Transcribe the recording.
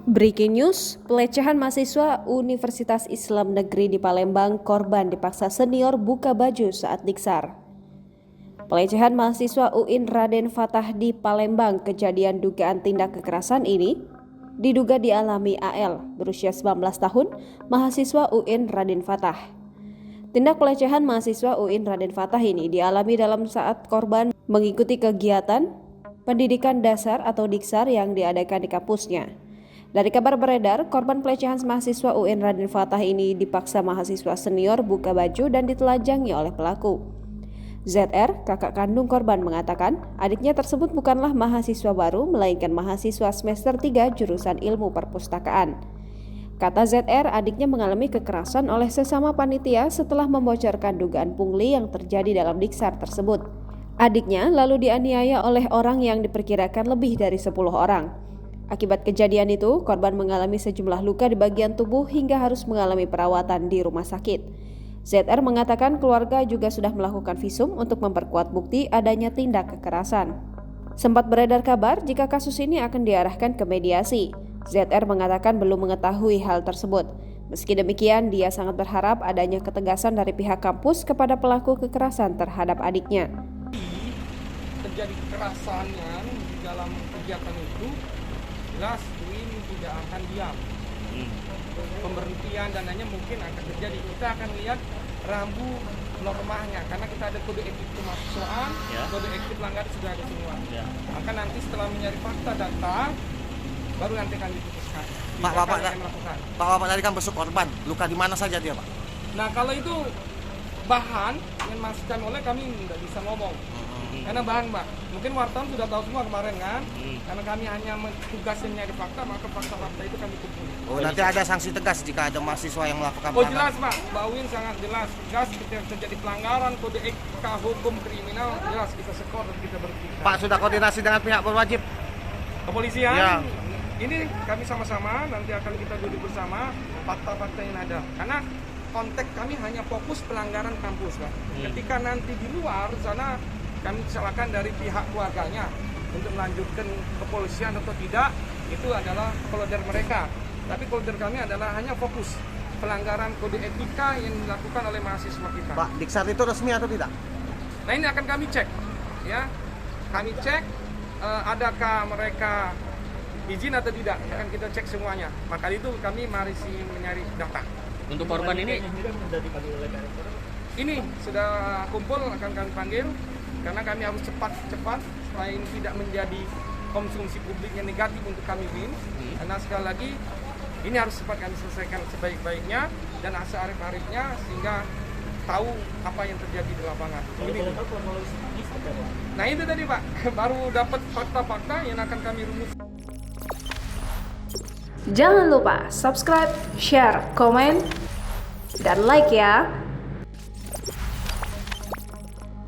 Breaking news, pelecehan mahasiswa Universitas Islam Negeri di Palembang, korban dipaksa senior buka baju saat diksar. Pelecehan mahasiswa UIN Raden Fatah di Palembang, kejadian dugaan tindak kekerasan ini diduga dialami AL, berusia 19 tahun, mahasiswa UIN Raden Fatah. Tindak pelecehan mahasiswa UIN Raden Fatah ini dialami dalam saat korban mengikuti kegiatan pendidikan dasar atau diksar yang diadakan di kampusnya. Dari kabar beredar, korban pelecehan mahasiswa UIN Raden Fatah ini dipaksa mahasiswa senior buka baju dan ditelajangi oleh pelaku. ZR, kakak kandung korban, mengatakan adiknya tersebut bukanlah mahasiswa baru, melainkan mahasiswa semester 3 jurusan ilmu perpustakaan. Kata ZR, adiknya mengalami kekerasan oleh sesama panitia setelah membocorkan dugaan pungli yang terjadi dalam diksar tersebut. Adiknya lalu dianiaya oleh orang yang diperkirakan lebih dari 10 orang. Akibat kejadian itu, korban mengalami sejumlah luka di bagian tubuh hingga harus mengalami perawatan di rumah sakit. ZR mengatakan keluarga juga sudah melakukan visum untuk memperkuat bukti adanya tindak kekerasan. Sempat beredar kabar jika kasus ini akan diarahkan ke mediasi. ZR mengatakan belum mengetahui hal tersebut. Meski demikian, dia sangat berharap adanya ketegasan dari pihak kampus kepada pelaku kekerasan terhadap adiknya. Terjadi kekerasannya di dalam kegiatan itu, jelas UIN tidak akan diam. Pemberhentian dan lainnya mungkin akan terjadi. Kita akan lihat rambu normanya karena kita ada kode etik kemahasiswaan, kode etik pelanggaran sudah ada semua. Maka nanti setelah mencari fakta data, baru nanti akan diputuskan. Bapak tadi kan besuk korban, luka di mana saja dia, Pak? Nah, kalau itu bahan yang masukkan oleh kami tidak bisa ngomong. Karena bahan, Mbak, mungkin wartawan sudah tahu semua kemarin kan, karena kami hanya tugasnya nyari fakta, maka fakta-fakta itu kami kumpulkan. Oh, nanti ada sanksi tegas jika ada mahasiswa yang melakukan pelanggaran. Oh jelas, Pak, Mbak Win sangat jelas, tegas ketika terjadi pelanggaran kode etika hukum kriminal, jelas kita skor dan kita bertindak. Pak, sudah koordinasi dengan pihak berwajib? Kepolisian? Ya. Ini kami sama-sama, nanti akan kita duduk bersama fakta-fakta yang ada. Karena konteks kami hanya fokus pelanggaran kampus, Pak. Ketika nanti di luar sana, kami silakan dari pihak keluarganya untuk melanjutkan kepolisian atau tidak, itu adalah kolder mereka. Tapi kolder kami adalah hanya fokus pelanggaran kode etika yang dilakukan oleh mahasiswa kita. Pak, diksar itu resmi atau tidak? Nah, ini akan kami cek, ya. Kami cek adakah mereka izin atau tidak, akan kita cek semuanya. Maka itu kami masih mencari data. Untuk korban ini sudah kumpul, akan kami panggil. Karena kami harus cepat selain tidak menjadi konsumsi publik yang negatif untuk kami WIN. Karena sekali lagi ini harus cepat kami selesaikan sebaik-baiknya dan searif-arifnya sehingga tahu apa yang terjadi di lapangan. Nah itu tadi, Pak, baru dapat fakta-fakta yang akan kami rumus. Jangan lupa subscribe, share, komen, dan like ya.